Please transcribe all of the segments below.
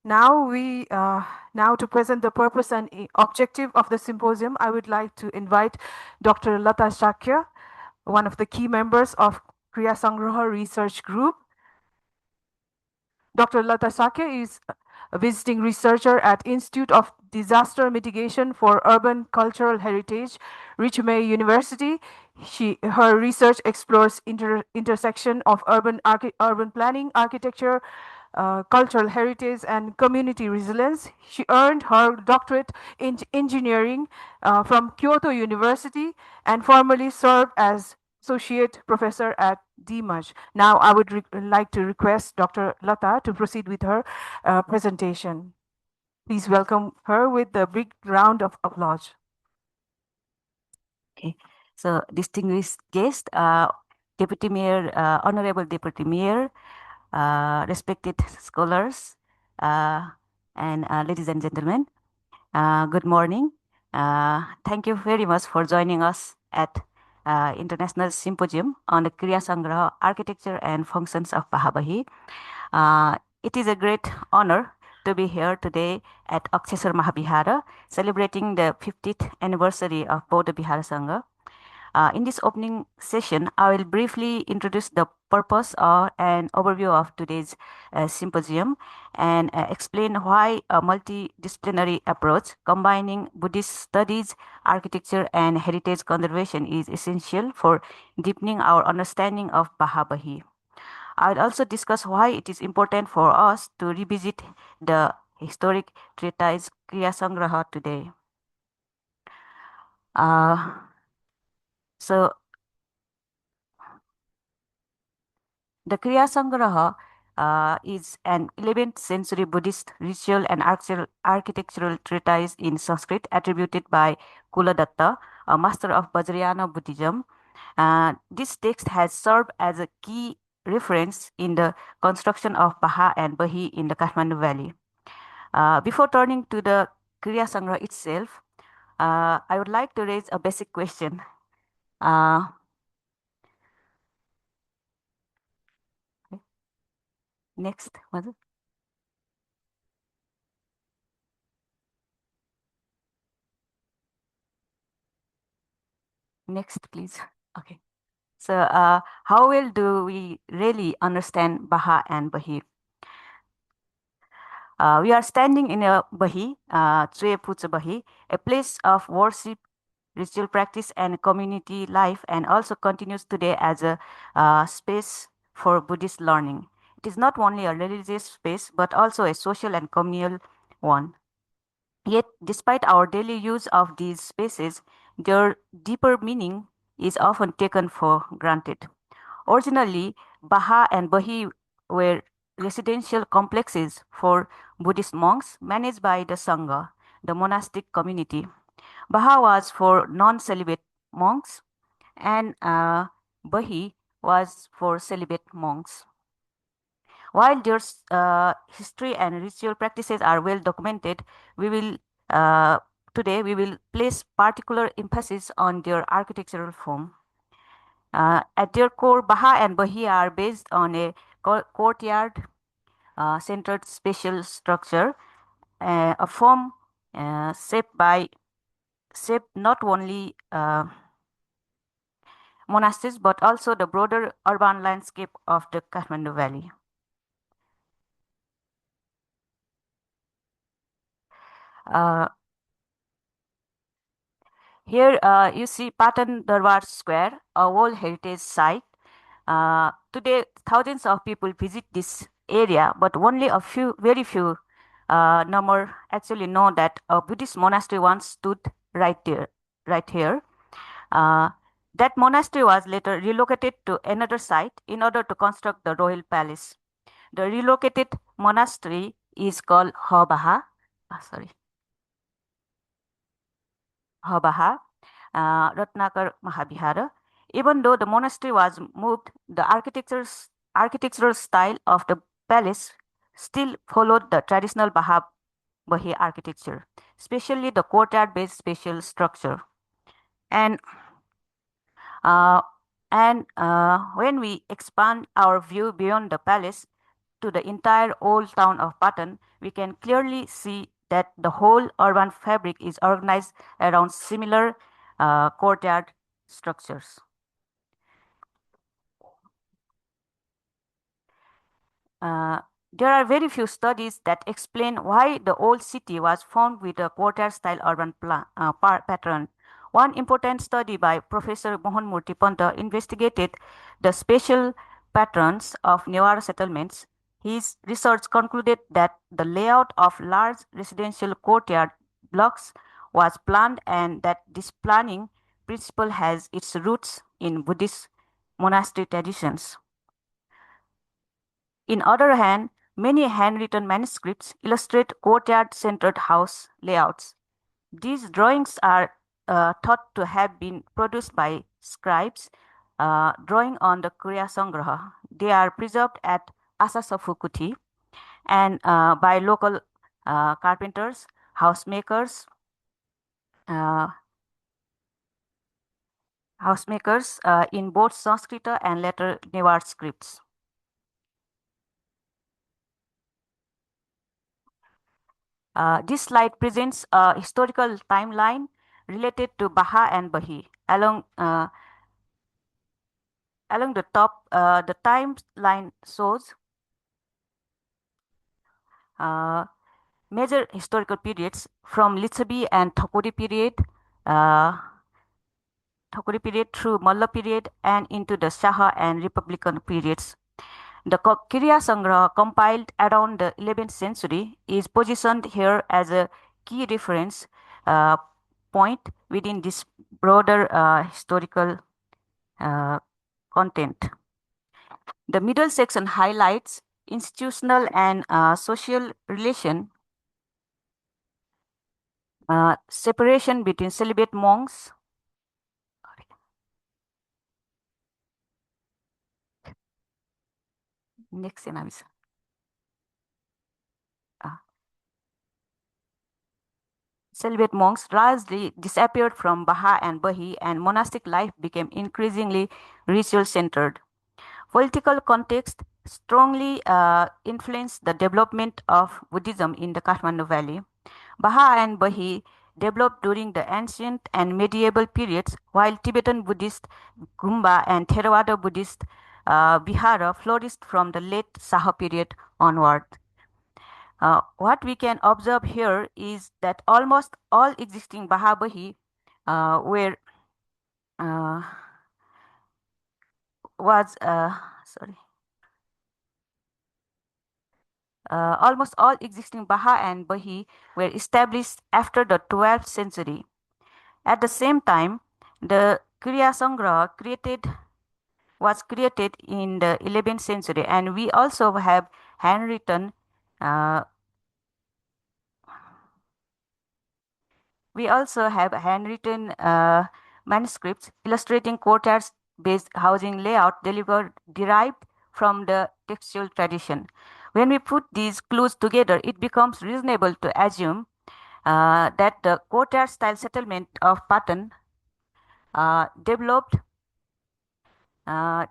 Now to present the purpose and objective of the symposium, I would like to invite Dr. Lata Shakya, one of the key members of Kriya Sangraha Research Group. Dr. Lata Shakya is a visiting researcher at Institute of Disaster Mitigation for Urban Cultural Heritage, Richmond University. Her research explores intersection of urban planning, architecture, cultural heritage, and community resilience. She earned her doctorate in engineering from Kyoto University and formerly served as associate professor at DMUJ. Now, I would like to request Dr. Lata to proceed with her presentation. Please welcome her with a big round of applause. Okay, so distinguished guest, Deputy Mayor, Honorable Deputy Mayor, respected scholars, and ladies and gentlemen, good morning. Thank you very much for joining us at International Symposium on the Kriya Sangraha Architecture and Functions of Bahabahi. It is a great honor to be here today at Akshesar Mahavihara, celebrating the 50th anniversary of Bodha Vihara Sangha. In this opening session, I will briefly introduce the purpose and overview of today's symposium and explain why a multidisciplinary approach combining Buddhist studies, architecture, and heritage conservation is essential for deepening our understanding of Bahabahi. I will also discuss why it is important for us to revisit the historic treatise Kriya Sangraha today. So the Kriya Sangraha is an 11th century Buddhist ritual and architectural treatise in Sanskrit attributed by Kuladatta, a master of Vajrayana Buddhism. This text has served as a key reference in the construction of Baha and Bahi in the Kathmandu Valley. Before turning to the Kriya Sangraha itself, I would like to raise a basic question. Uh, Next, was it? Next, please. Okay. So, how well do we really understand Baha and Bahi? We are standing in a Bahi, Tsue Putsa Bahi, a place of worship, ritual practice, and community life, and also continues today as a space for Buddhist learning. It is not only a religious space, but also a social and communal one. Yet, despite our daily use of these spaces, their deeper meaning is often taken for granted. Originally, Baha and Bahi were residential complexes for Buddhist monks managed by the Sangha, the monastic community. Baha was for non celibate monks, and Bahi was for celibate monks. While their history and ritual practices are well documented, we will uh, today we will place particular emphasis on their architectural form. At their core, Baha and Bahi are based on a courtyard centered spatial structure, a form shaped not only monasteries but also the broader urban landscape of the Kathmandu Valley. Uh, Here you see Patan Darbar Square, a World Heritage Site. Today, thousands of people visit this area, but only a few, very few number actually know that a Buddhist monastery once stood right there, right here. Uh, that monastery was later relocated to another site in order to construct the royal palace. The relocated monastery is called Hobaha. Sorry, Hobaha. Ratnakar Mahavihara. Even though the monastery was moved, the architectural style of the palace still followed the traditional Bahi architecture, especially the courtyard-based spatial structure. And uh, when we expand our view beyond the palace, to the entire old town of Patan, we can clearly see that the whole urban fabric is organized around similar courtyard structures. Uh, there are very few studies that explain why the old city was formed with a courtyard-style urban pattern. One important study by Professor Mohan Murthy Panta investigated the spatial patterns of newer settlements. His research concluded that the layout of large residential courtyard blocks was planned and that this planning principle has its roots in Buddhist monastery traditions. In other hand, many handwritten manuscripts illustrate courtyard-centered house layouts. These drawings are thought to have been produced by scribes drawing on the Kriya Sangraha. They are preserved at Asasafukuti and by local carpenters, housemakers, uh, in both Sanskrit and later Newar scripts. This slide presents a historical timeline related to Baha and Bahi. Along the top, the timeline shows uh, major historical periods from Litsabi and uh, Thakuri period through Malla period and into the Shaha and Republican periods. The Kirya Sangraha, compiled around the 11th century, is positioned here as a key reference uh, point within this broader historical uh, content. The middle section highlights institutional and social relation, separation between celibate monks. Next, celibate monks largely disappeared from Baha and Bahi, and monastic life became increasingly ritual centered. Political context strongly influenced the development of Buddhism in the Kathmandu Valley. Baha and Bahi developed during the ancient and medieval periods, while Tibetan Buddhist Gumba and Theravada Buddhist Vihara flourished from the late Saha period onward. What we can observe here is that almost all existing Baha Bahi were uh, was sorry. Almost all existing Baha and Bahi were established after the 12th century. At the same time, the Kriya Sangraha was created in the 11th century, and we also have handwritten uh, manuscripts illustrating courtyards-based housing layout derived from the textual tradition. When we put these clues together, it becomes reasonable to assume that the courtyard-style settlement of Patan uh, developed uh,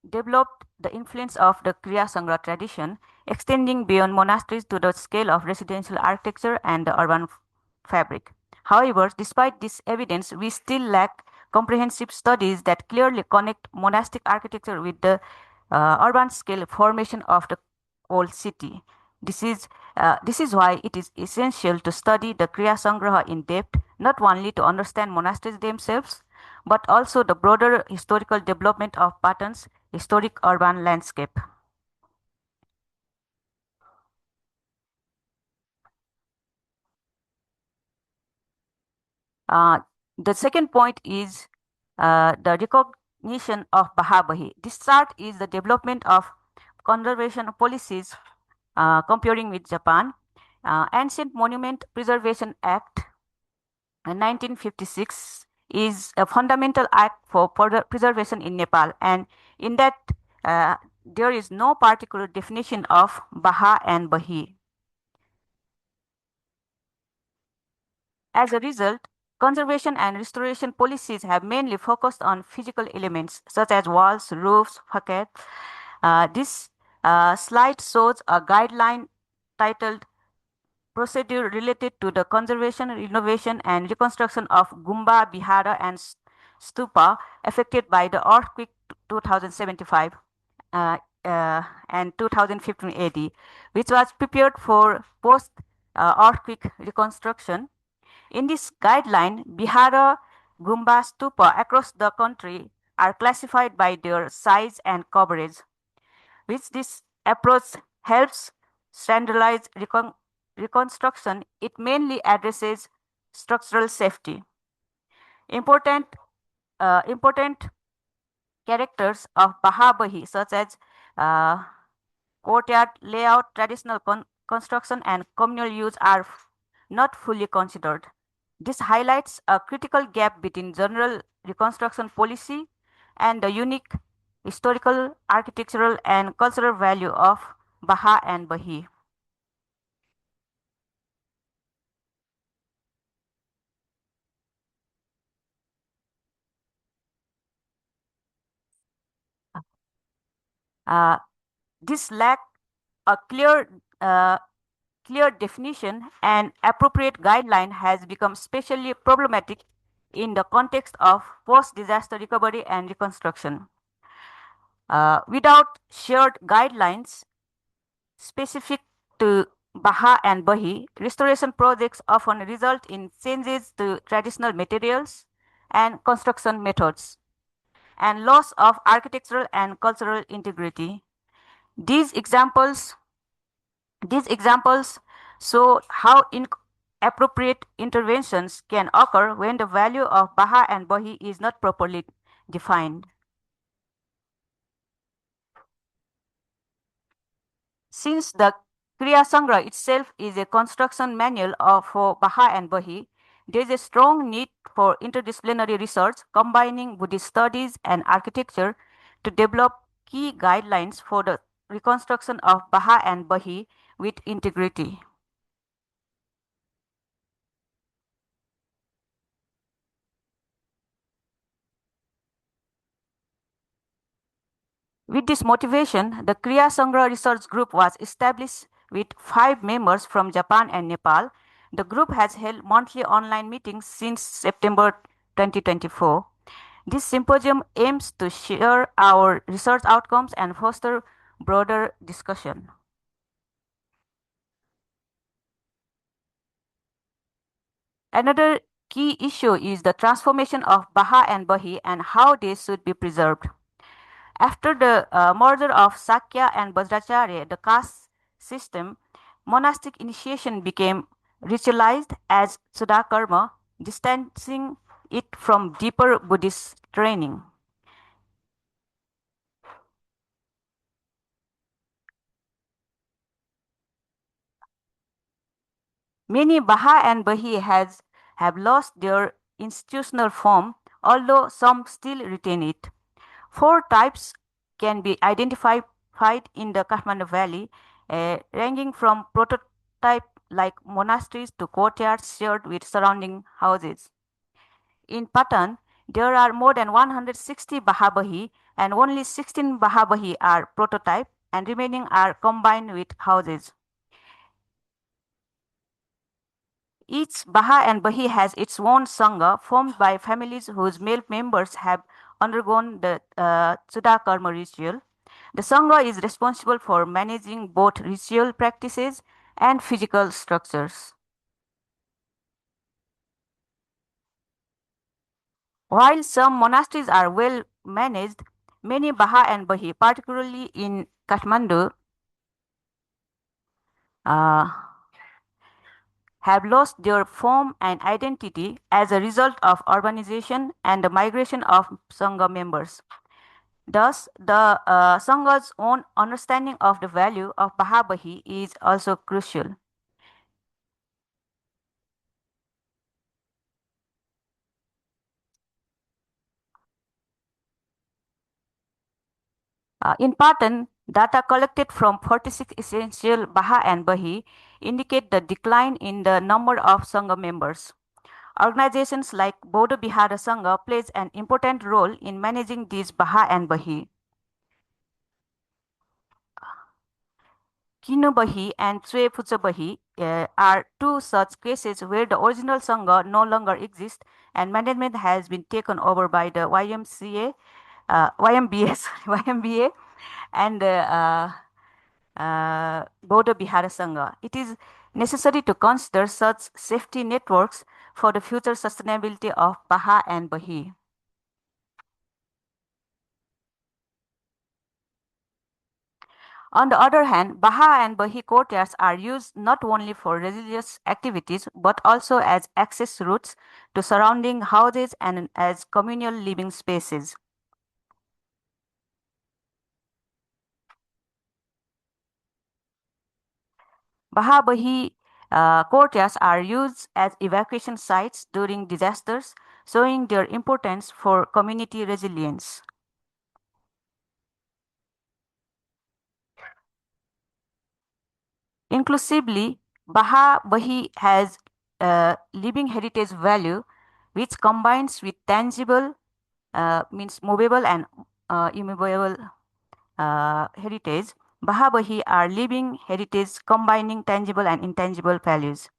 developed the influence of the Kriya Sangra tradition, extending beyond monasteries to the scale of residential architecture and the urban fabric. However, despite this evidence, we still lack comprehensive studies that clearly connect monastic architecture with the urban scale formation of the old city. This is why it is essential to study the Kriya Sangraha in depth, not only to understand monasteries themselves, but also the broader historical development of Patan's historic urban landscape. Uh, the second point is the recognition of Bahabahi. This chart is the development of conservation policies comparing with Japan. Ancient Monument Preservation Act 1956 is a fundamental act for preservation in Nepal, and in that there is no particular definition of Baha and Bahi. As a result, conservation and restoration policies have mainly focused on physical elements such as walls, roofs, facades. This slide shows a guideline titled Procedure Related to the Conservation, Renovation, and Reconstruction of Gumba, Bihara, and Stupa affected by the earthquake 2075 uh, and 2015 AD, which was prepared for post earthquake reconstruction. In this guideline, Bihara Gumba Stupa across the country are classified by their size and coverage, which this approach helps standardize reconstruction. It mainly addresses structural safety. Important characters of Bahabahi, such as uh, courtyard layout, traditional construction, and communal use, are not fully considered. This highlights a critical gap between general reconstruction policy and the unique historical, architectural, and cultural value of Baha and Bahi. Uh, this lack a clear definition and appropriate guideline has become especially problematic in the context of post-disaster recovery and reconstruction. Without shared guidelines specific to Baha and Bahi, restoration projects often result in changes to traditional materials and construction methods and loss of architectural and cultural integrity. These examples These examples show how inappropriate interventions can occur when the value of Baha and Bahi is not properly defined. Since the Kriya Sangra itself is a construction manual for Baha and Bahi, there is a strong need for interdisciplinary research combining Buddhist studies and architecture to develop key guidelines for the reconstruction of Baha and Bahi with integrity. With this motivation, the Kriya Sangra Research Group was established with 5 members from Japan and Nepal. The group has held monthly online meetings since September 2024. This symposium aims to share our research outcomes and foster broader discussion. Another key issue is the transformation of Baha and Bahi and how they should be preserved. After the merger of Shakya and Vajracharya, the caste system, monastic initiation became ritualized as Sudhakarma, distancing it from deeper Buddhist training. Many Baha and Bahi have lost their institutional form, although some still retain it. 4 types can be identified in the Kathmandu Valley, ranging from prototype like monasteries to courtyards shared with surrounding houses. In Patan, there are more than 160 Bahabahi and only 16 Bahabahi are prototype and remaining are combined with houses. Each Baha and Bahi has its own Sangha formed by families whose male members have undergone the Sudha Karma ritual. The Sangha is responsible for managing both ritual practices and physical structures. While some monasteries are well managed, many Baha and Bahi, particularly in Kathmandu, uh, have lost their form and identity as a result of urbanization and the migration of Sangha members. Thus, the Sangha's own understanding of the value of Bahabahi is also crucial. In Patan, data collected from 46 essential Baha and Bahi indicate the decline in the number of Sangha members. Organizations like Bodo Bihara Sangha plays an important role in managing these Baha and Bahi. Kinobahi and Tsuepuzabahi are two such cases where the original Sangha no longer exists and management has been taken over by the YMBA, sorry, YMBA and Bodo Bihara Sangha. It is necessary to consider such safety networks for the future sustainability of Baha and Bahi. On the other hand, Baha and Bahi courtyards are used not only for religious activities but also as access routes to surrounding houses and as communal living spaces. Baha Bahi courtyards are used as evacuation sites during disasters, showing their importance for community resilience. Inclusively, Baha Bahi has a living heritage value which combines with tangible, means movable and immovable heritage. Baha Bahi are living heritage combining tangible and intangible values.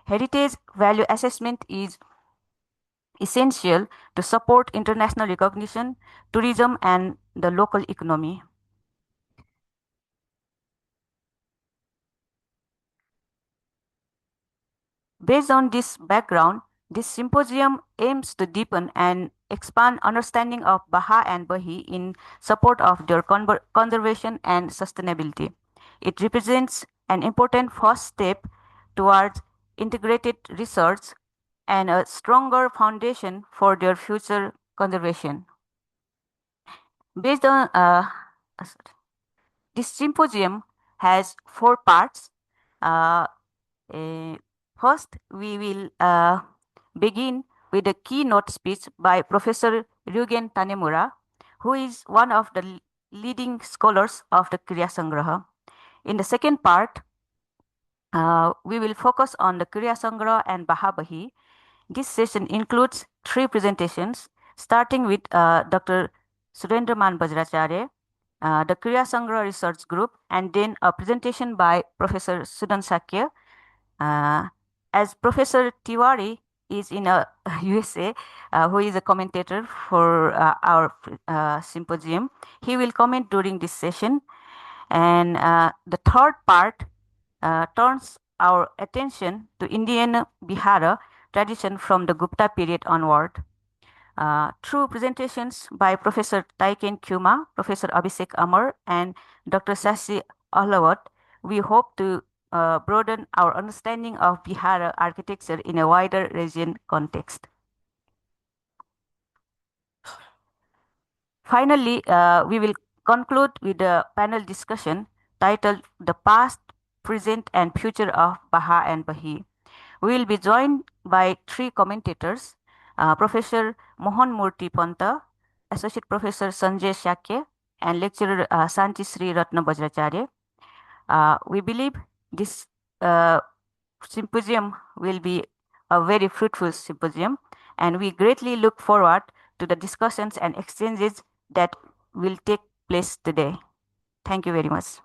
Heritage value assessment is essential to support international recognition, tourism, and the local economy. Based on this background, this symposium aims to deepen and expand understanding of Baha and Bahi in support of their conservation and sustainability. It represents an important first step towards integrated research and a stronger foundation for their future conservation. Based on this symposium has four parts. Uh, Uh, First, we will begin with a keynote speech by Professor Ryugen Tanemura, who is one of the leading scholars of the Kriya Sangraha. In the second part, we will focus on the Kriya Sangraha and Bahabahi. This session includes three presentations, starting with Dr. Surendraman Bajracharya, the Kriya Sangraha Research Group, and then a presentation by Professor Sudan Shakya. Uh, as Professor Tiwari is in USA, who is a commentator for our symposium, he will comment during this session. And the third part turns our attention to Indian Bihara tradition from the Gupta period onward. Through presentations by Professor Taiken Kuma, Professor Abhishek Amar, and Dr. Sashi Ahlawat, we hope to broaden our understanding of Bihar architecture in a wider region context. Finally, we will conclude with a panel discussion titled The Past, Present, and Future of Baha and Bahi. We will be joined by three commentators, Professor Mohan Murthy Panta, Associate Professor Sanjay Shakya, and Lecturer Santi Sri Ratna Bajracharya. We believe this symposium will be a very fruitful symposium, and we greatly look forward to the discussions and exchanges that will take place today. Thank you very much.